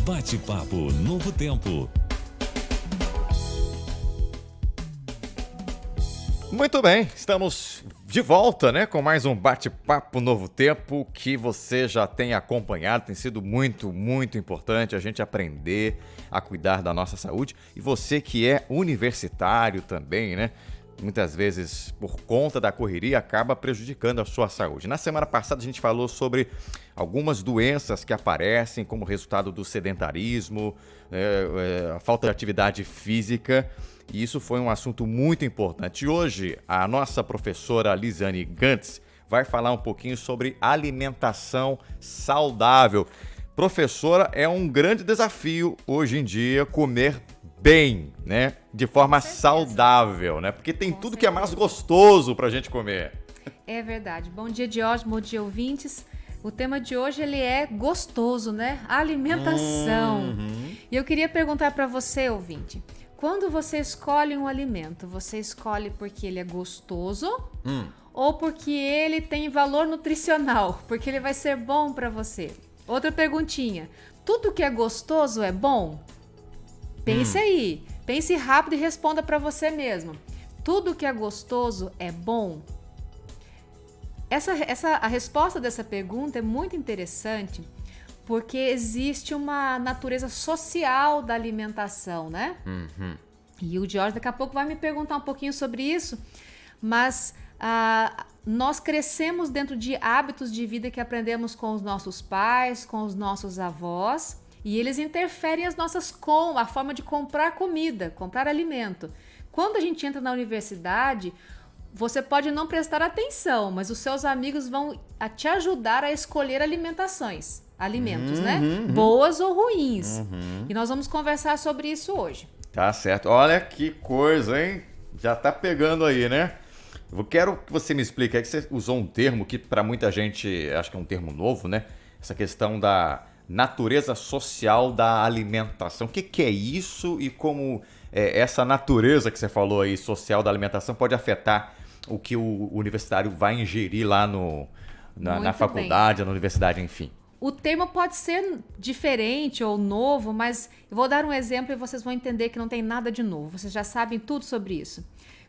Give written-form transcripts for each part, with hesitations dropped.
Bate-papo Novo Tempo. Muito bem, estamos de volta, né, com mais um Bate-papo Novo Tempo que você já tem acompanhado, tem sido muito, muito importante a gente aprender a cuidar da nossa saúde. E você que é universitário também, né, muitas vezes por conta da correria acaba prejudicando a sua saúde. Na semana passada a gente falou sobre algumas doenças que aparecem como resultado do sedentarismo, a falta de atividade física. E isso foi um assunto muito importante. Hoje, a nossa professora Lisiane Gantz vai falar um pouquinho sobre alimentação saudável. Professora, é um grande desafio hoje em dia comer bem, né? De forma saudável, né? Porque tem tudo que é mais gostoso pra gente comer. É verdade. Bom dia, Diógenes, bom dia, ouvintes. O tema de hoje, ele é gostoso, né? Alimentação. E eu queria perguntar para você, ouvinte, quando você escolhe um alimento, você escolhe porque ele é gostoso ou porque ele tem valor nutricional, porque ele vai ser bom para você? Outra perguntinha, tudo que é gostoso é bom? Pense aí, pense rápido e responda para você mesmo. Tudo que é gostoso é bom? A resposta dessa pergunta é muito interessante, porque existe uma natureza social da alimentação, né? E o Jorge daqui a pouco vai me perguntar um pouquinho sobre isso, mas nós crescemos dentro de hábitos de vida que aprendemos com os nossos pais, com os nossos avós, e eles interferem a forma de comprar comida, comprar alimento. Quando a gente entra na universidade, você pode não prestar atenção, mas os seus amigos vão te ajudar a escolher alimentos, né? Boas ou ruins. E nós vamos conversar sobre isso hoje. Tá certo. Olha que coisa, hein? Já tá pegando aí, né? Eu quero que você me explique, é que você usou um termo que para muita gente, acho que é um termo novo, né? Essa questão da natureza social da alimentação. O que é isso e como essa natureza que você falou aí, social da alimentação, pode afetar o que o universitário vai ingerir lá na faculdade, na universidade, enfim? O termo pode ser diferente ou novo, mas eu vou dar um exemplo e vocês vão entender que não tem nada de novo. Vocês já sabem tudo sobre isso.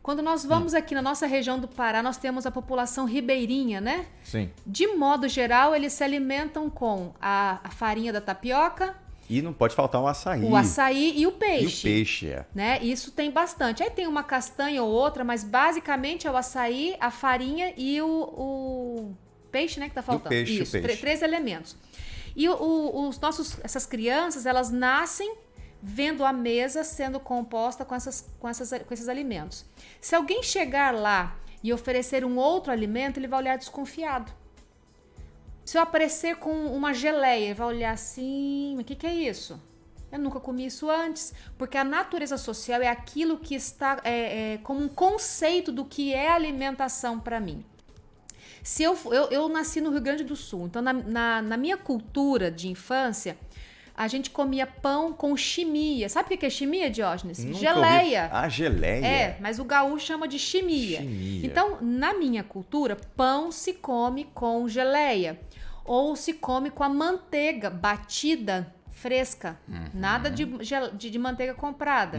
Quando nós vamos aqui na nossa região do Pará, nós temos a população ribeirinha, né? Sim. De modo geral, eles se alimentam com a farinha da tapioca. E não pode faltar o açaí. O açaí e o peixe. E o peixe, né? Isso tem bastante. Aí tem uma castanha ou outra, mas basicamente é o açaí, a farinha e o peixe, né, que tá faltando. E o peixe, Isso, três elementos. E essas crianças, elas nascem vendo a mesa sendo composta com esses alimentos. Se alguém chegar lá e oferecer um outro alimento, ele vai olhar desconfiado. Se eu aparecer com uma geleia, ele vai olhar assim, o que é isso? Eu nunca comi isso antes, porque a natureza social é aquilo que está como um conceito do que é alimentação para mim. Se eu nasci no Rio Grande do Sul, então na minha cultura de infância, a gente comia pão com chimia. Sabe o que é chimia, Diógenes? Nunca geleia. ouvi. Geleia? É, mas o gaúcho chama de chimia. Então, na minha cultura, pão se come com geleia. Ou se come com a manteiga batida fresca. Nada de manteiga comprada.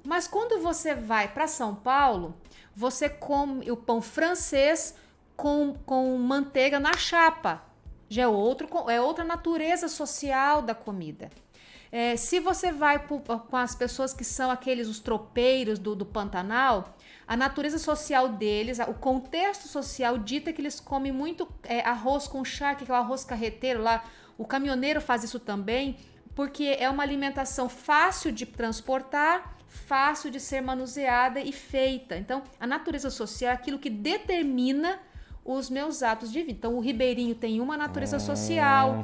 Mas quando você vai para São Paulo, você come o pão francês com manteiga na chapa. Já é outra natureza social da comida. Se você vai com as pessoas que são os tropeiros do Pantanal, a natureza social deles, o contexto social dita que eles comem muito arroz com charque, que é o arroz carreteiro lá. O caminhoneiro faz isso também, porque é uma alimentação fácil de transportar, fácil de ser manuseada e feita. Então, a natureza social é aquilo que determina os meus atos de vida. Então, o ribeirinho tem uma natureza social,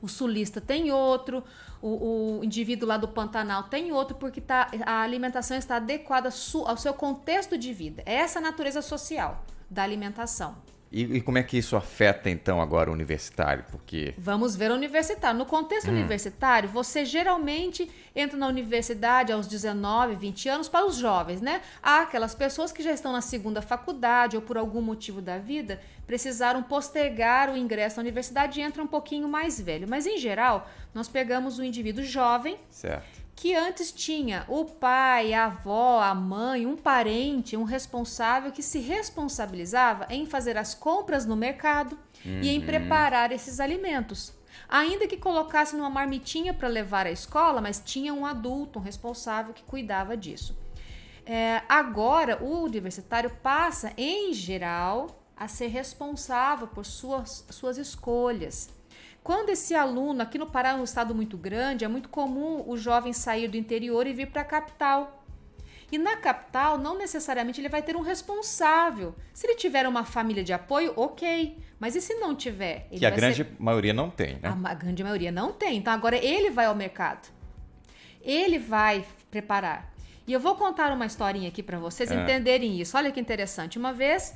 o sulista tem outro, o indivíduo lá do Pantanal tem outro, porque a alimentação está adequada ao seu contexto de vida. É essa a natureza social da alimentação. E como é que isso afeta, então, agora o universitário? Porque... Vamos ver o universitário. No contexto universitário, você geralmente entra na universidade aos 19, 20 anos para os jovens, né? Há aquelas pessoas que já estão na segunda faculdade ou por algum motivo da vida precisaram postergar o ingresso na universidade e entram um pouquinho mais velho. Mas, em geral, nós pegamos o indivíduo jovem, Certo. que antes tinha o pai, a avó, a mãe, um parente, um responsável que se responsabilizava em fazer as compras no mercado e em preparar esses alimentos. Ainda que colocasse numa marmitinha para levar à escola, mas tinha um adulto, um responsável que cuidava disso. Agora, o universitário passa, em geral, a ser responsável por suas escolhas. Quando esse aluno, aqui no Pará é um estado muito grande, é muito comum o jovem sair do interior e vir para a capital. E na capital, não necessariamente ele vai ter um responsável. Se ele tiver uma família de apoio, ok. Mas e se não tiver? Que a grande maioria não tem, né? A grande maioria não tem. Então agora ele vai ao mercado. Ele vai preparar. E eu vou contar uma historinha aqui para vocês entenderem isso. Olha que interessante. Uma vez...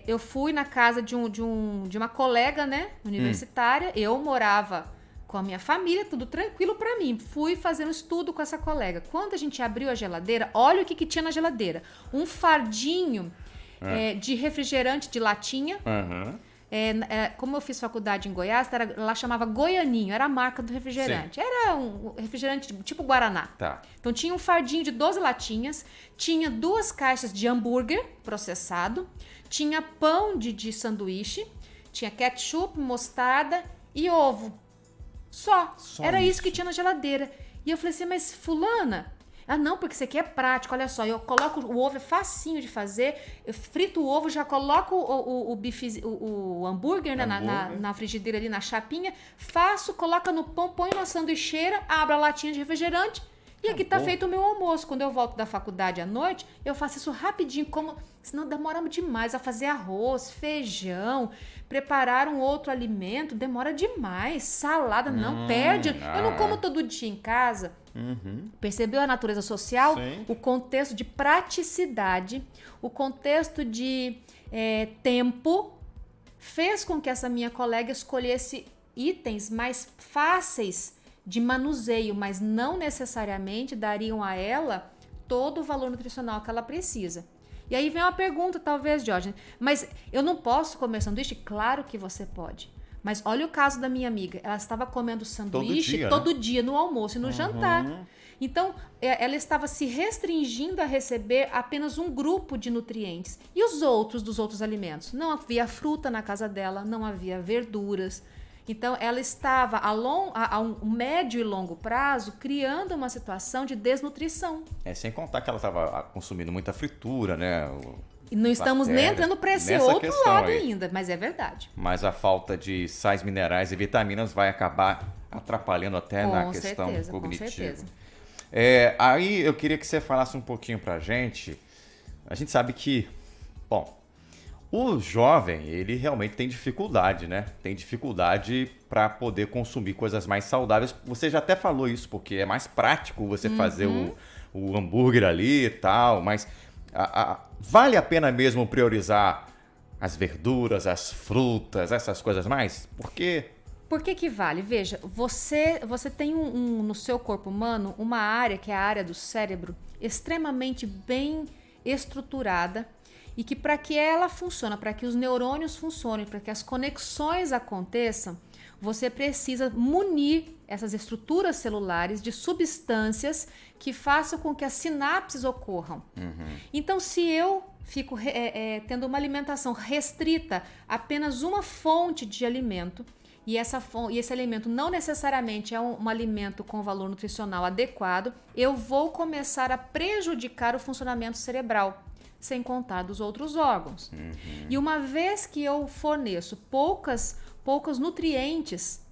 eu fui na casa de uma colega, né, universitária. Eu morava com a minha família, tudo tranquilo pra mim. Fui fazer um estudo com essa colega. Quando a gente abriu a geladeira, olha o que tinha na geladeira. Um fardinho de refrigerante de latinha. Como eu fiz faculdade em Goiás, lá chamava Goianinho, era a marca do refrigerante. Sim. Era um refrigerante tipo Guaraná. Tá. Então tinha um fardinho de 12 latinhas, tinha 2 caixas de hambúrguer processado, tinha pão de sanduíche, tinha ketchup, mostarda e ovo. Só era isso que tinha na geladeira. E eu falei assim, mas fulana... Ah, não, porque isso aqui é prático, olha só, eu coloco o ovo, é facinho de fazer, eu frito o ovo, já coloco o hambúrguer, né, na frigideira ali, na chapinha, faço, coloca no pão, põe na sanduicheira, abro a latinha de refrigerante e aqui tá feito o meu almoço. Quando eu volto da faculdade à noite, eu faço isso rapidinho, senão demora demais a fazer arroz, feijão, preparar um outro alimento, demora demais, salada, não perde, eu não como todo dia em casa. Percebeu a natureza social? Sim. O contexto de praticidade, o contexto de tempo fez com que essa minha colega escolhesse itens mais fáceis de manuseio, mas não necessariamente dariam a ela todo o valor nutricional que ela precisa. E aí vem uma pergunta, talvez, Jorge, mas eu não posso comer sanduíche? Claro que você pode. Mas olha o caso da minha amiga. Ela estava comendo sanduíche todo dia no almoço e no jantar. Então, ela estava se restringindo a receber apenas um grupo de nutrientes. E os outros dos outros alimentos? Não havia fruta na casa dela, não havia verduras. Então, ela estava a um médio e longo prazo criando uma situação de desnutrição. Sem contar que ela estava consumindo muita fritura, né? E não estamos nem entrando para esse outro lado ainda, mas é verdade. Mas a falta de sais minerais e vitaminas vai acabar atrapalhando até na questão cognitiva. Com certeza. Aí eu queria que você falasse um pouquinho pra gente. A gente sabe que, bom, o jovem, ele realmente tem dificuldade, né? Tem dificuldade para poder consumir coisas mais saudáveis. Você já até falou isso, porque é mais prático você fazer o hambúrguer ali e tal, mas vale a pena mesmo priorizar as verduras, as frutas, essas coisas mais? Por quê? Por que vale? Veja, você tem no seu corpo humano uma área, que é a área do cérebro, extremamente bem estruturada e que para que ela funcione, para que os neurônios funcionem, para que as conexões aconteçam, você precisa munir essas estruturas celulares de substâncias que façam com que as sinapses ocorram. Então, se eu fico tendo uma alimentação restrita a apenas uma fonte de alimento, e esse alimento não necessariamente é um alimento com valor nutricional adequado, eu vou começar a prejudicar o funcionamento cerebral, sem contar dos outros órgãos. E uma vez que eu forneço poucos nutrientes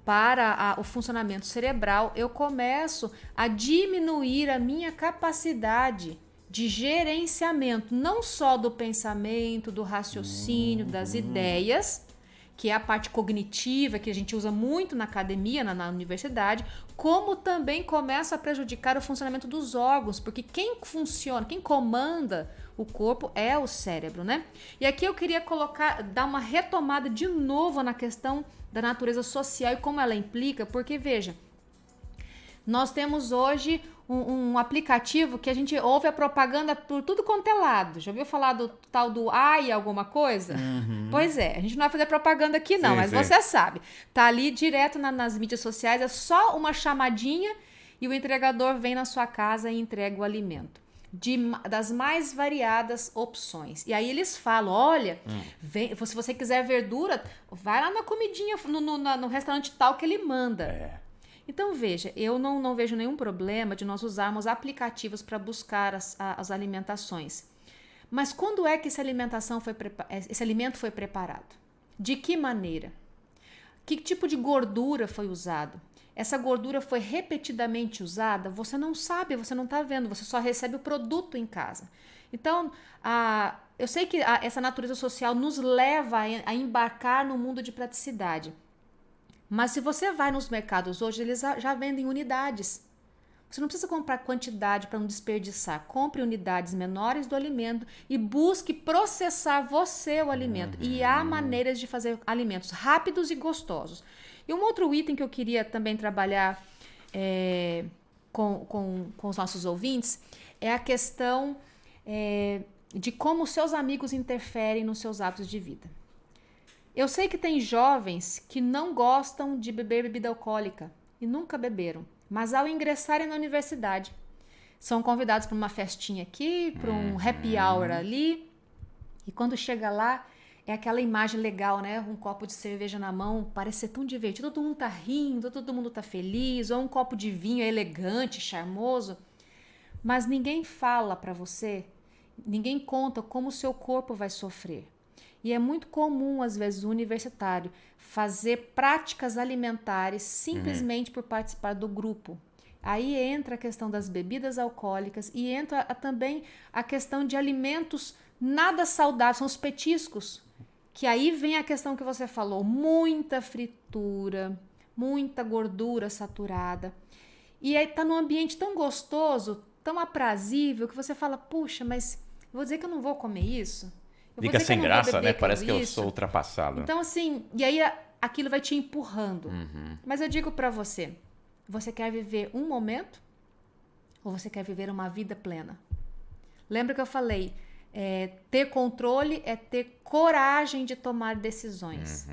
para o funcionamento cerebral, eu começo a diminuir a minha capacidade de gerenciamento, não só do pensamento, do raciocínio, das ideias, que é a parte cognitiva, que a gente usa muito na academia, na universidade, como também começa a prejudicar o funcionamento dos órgãos, porque quem comanda o corpo é o cérebro, né? E aqui eu queria dar uma retomada de novo na questão da natureza social e como ela implica, porque veja, nós temos hoje um aplicativo que a gente ouve a propaganda por tudo quanto é lado. Já ouviu falar do tal do AI alguma coisa? Pois é, a gente não vai fazer propaganda aqui não, mas você sabe. Tá ali direto nas mídias sociais, é só uma chamadinha e o entregador vem na sua casa e entrega o alimento. Das mais variadas opções. E aí eles falam, olha, se você quiser verdura, vai lá na comidinha, no restaurante tal que ele manda. Então, veja, eu não vejo nenhum problema de nós usarmos aplicativos para buscar as alimentações. Mas quando é que esse alimento foi preparado? De que maneira? Que tipo de gordura foi usado? Essa gordura foi repetidamente usada? Você não sabe, você não está vendo, você só recebe o produto em casa. Então, eu sei que essa natureza social nos leva a embarcar no mundo de praticidade. Mas se você vai nos mercados hoje, eles já vendem unidades. Você não precisa comprar quantidade para não desperdiçar. Compre unidades menores do alimento e busque processar você o alimento. E há maneiras de fazer alimentos rápidos e gostosos. E um outro item que eu queria também trabalhar com os nossos ouvintes é a questão de como os seus amigos interferem nos seus hábitos de vida. Eu sei que tem jovens que não gostam de beber bebida alcoólica e nunca beberam, mas ao ingressarem na universidade, são convidados para uma festinha aqui, para um happy hour ali, e quando chega lá, é aquela imagem legal, né? Um copo de cerveja na mão, parece ser tão divertido, todo mundo tá rindo, todo mundo tá feliz, ou um copo de vinho elegante, charmoso, mas ninguém fala para você, ninguém conta como o seu corpo vai sofrer. E é muito comum, às vezes, o universitário fazer práticas alimentares simplesmente por participar do grupo. Aí entra a questão das bebidas alcoólicas e entra também a questão de alimentos nada saudáveis, são os petiscos. Que aí vem a questão que você falou, muita fritura, muita gordura saturada. E aí tá num ambiente tão gostoso, tão aprazível, que você fala, puxa, mas eu vou dizer que eu não vou comer isso? Fica sem graça, né? Parece que eu sou ultrapassado. Então, assim, e aí aquilo vai te empurrando. Mas eu digo pra você, você quer viver um momento ou você quer viver uma vida plena? Lembra que eu falei, ter controle é ter coragem de tomar decisões.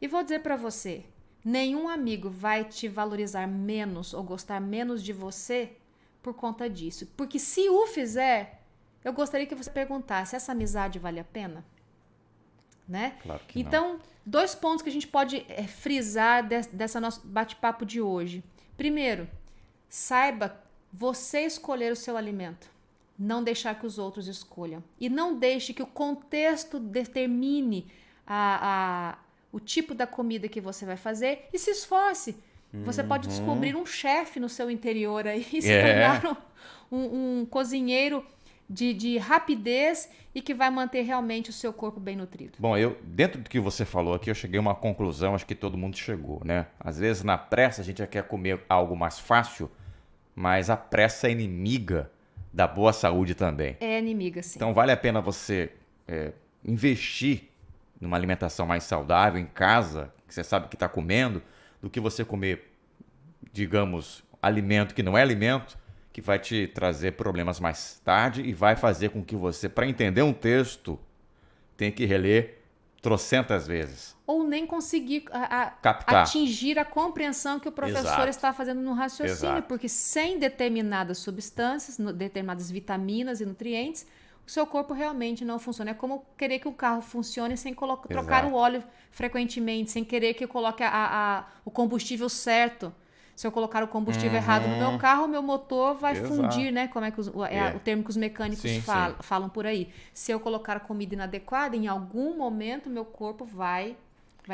E vou dizer pra você, nenhum amigo vai te valorizar menos ou gostar menos de você por conta disso. Porque se o fizer, eu gostaria que você perguntasse, essa amizade vale a pena? Né? Claro que então, não. 2 pontos que a gente pode frisar dessa nosso bate-papo de hoje. Primeiro, saiba você escolher o seu alimento. Não deixar que os outros escolham. E não deixe que o contexto determine o tipo da comida que você vai fazer e se esforce. Você pode descobrir um chefe no seu interior aí e se tornar um cozinheiro de rapidez e que vai manter realmente o seu corpo bem nutrido. Bom, dentro do que você falou aqui, eu cheguei a uma conclusão, acho que todo mundo chegou, né? Às vezes na pressa a gente já quer comer algo mais fácil, mas a pressa é inimiga da boa saúde também. É inimiga, sim. Então vale a pena você investir numa alimentação mais saudável em casa, que você sabe que está comendo, do que você comer, digamos, alimento que não é alimento, que vai te trazer problemas mais tarde e vai fazer com que você, para entender um texto, tenha que reler trocentas vezes. Ou nem conseguir captar, atingir a compreensão que o professor está fazendo no raciocínio, porque sem determinadas substâncias, determinadas vitaminas e nutrientes, o seu corpo realmente não funciona. É como querer que o carro funcione sem trocar o óleo frequentemente, sem querer que eu coloque o combustível certo. Se eu colocar o combustível errado no meu carro, o meu motor vai fundir, né? Como é que o termo que os mecânicos falam por aí. Se eu colocar comida inadequada, em algum momento meu corpo vai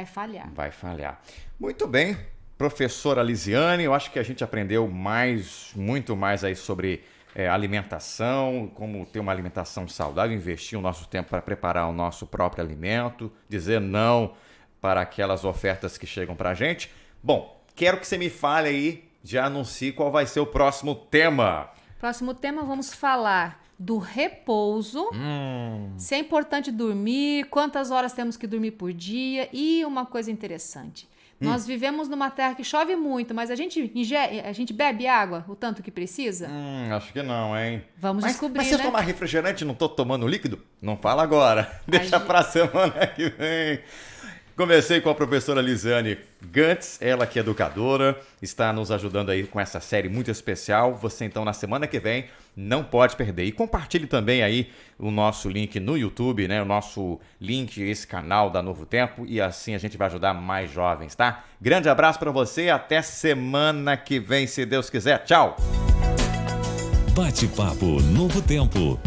falhar. Vai falhar. Muito bem. Professora Lisiane, eu acho que a gente aprendeu muito mais aí sobre alimentação, como ter uma alimentação saudável, investir o nosso tempo para preparar o nosso próprio alimento, dizer não para aquelas ofertas que chegam pra gente. Bom, quero que você me fale aí, já anuncie qual vai ser o próximo tema. Próximo tema, vamos falar do repouso. Se é importante dormir, quantas horas temos que dormir por dia e uma coisa interessante. Nós vivemos numa terra que chove muito, mas a gente bebe água o tanto que precisa? Acho que não, hein? Vamos descobrir, mas se eu né? tomar refrigerante e não tô tomando líquido? Não fala agora. Deixa pra semana que vem. Comecei com a professora Lisiane Gantz, ela que é educadora, está nos ajudando aí com essa série muito especial. Você então na semana que vem não pode perder. E compartilhe também aí o nosso link no YouTube, né? O nosso link, esse canal da Novo Tempo, e assim a gente vai ajudar mais jovens, tá? Grande abraço para você, até semana que vem, se Deus quiser. Tchau! Bate-papo Novo Tempo.